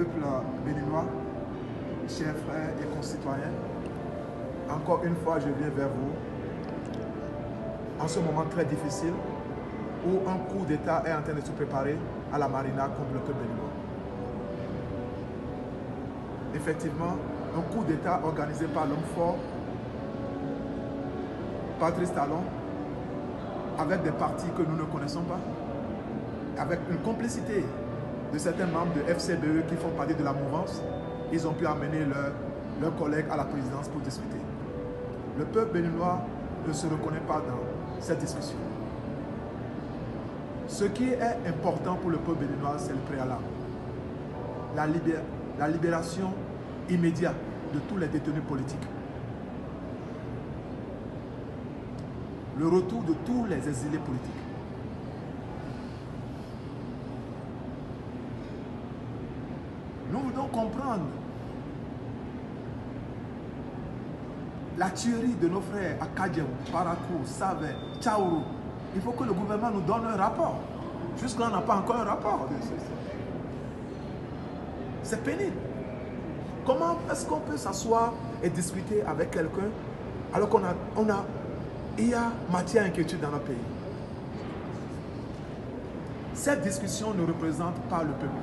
peuple béninois, chers frères et concitoyens, encore une fois, je viens vers vous en ce moment très difficile où un coup d'État est en train de se préparer à la Marina contre le peuple béninois. Effectivement, un coup d'État organisé par l'homme fort, Patrice Talon, avec des partis que nous ne connaissons pas, avec une complicité de certains membres de FCBE qui font partie de la mouvance, ils ont pu amener leurs collègues à la présidence pour discuter. Le peuple béninois ne se reconnaît pas dans cette discussion. Ce qui est important pour le peuple béninois, c'est le préalable. La libération immédiate de tous les détenus politiques. Le retour de tous les exilés politiques. Nous voulons comprendre la tuerie de nos frères à Kadjem, Parakou, Save, Tchaourou. Il faut que le gouvernement nous donne un rapport. Jusque-là, on n'a pas encore un rapport. C'est pénible. Comment est-ce qu'on peut s'asseoir et discuter avec quelqu'un alors il y a matière à inquiétude dans notre pays? Cette discussion ne représente pas le peuple.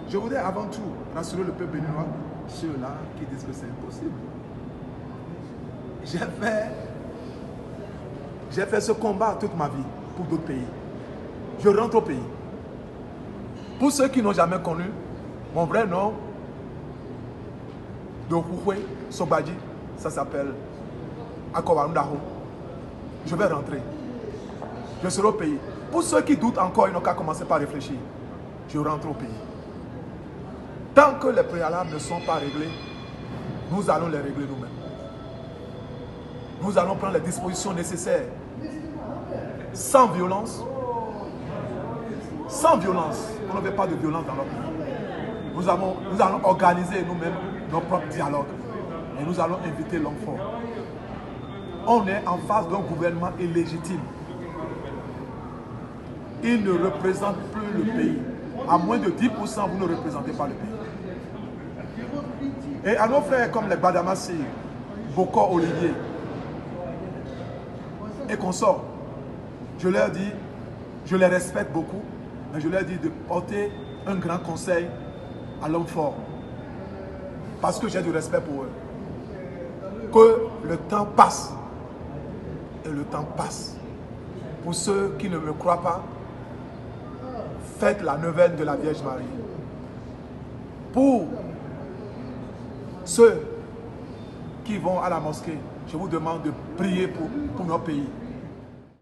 Je voudrais avant tout rassurer le peuple béninois, ceux-là qui disent que c'est impossible. J'ai fait ce combat toute ma vie pour d'autres pays. Je rentre au pays. Pour ceux qui n'ont jamais connu, mon vrai nom de Houhoué Sobadji, ça s'appelle Akowarundaho. Je vais rentrer. Je serai au pays. Pour ceux qui doutent encore, ils n'ont qu'à commencer par réfléchir. Je rentre au pays. Tant que les préalables ne sont pas réglés, nous allons les régler nous-mêmes. Nous allons prendre les dispositions nécessaires. Sans violence. Sans violence. On ne veut pas de violence dans notre pays. Nous allons organiser nous-mêmes nos propres dialogues. Et nous allons inviter l'homme fort. On est en face d'un gouvernement illégitime. Il ne représente plus le pays. À moins de 10%, vous ne représentez pas le pays. Et à nos frères comme les Badamassi, Bokor Olivier et consorts, je leur dis, je les respecte beaucoup, mais je leur dis de porter un grand conseil à l'homme fort. Parce que j'ai du respect pour eux. Que le temps passe. Et le temps passe. Pour ceux qui ne me croient pas, faites la neuvaine de la Vierge Marie. Pour ceux qui vont à la mosquée, je vous demande de prier pour notre pays.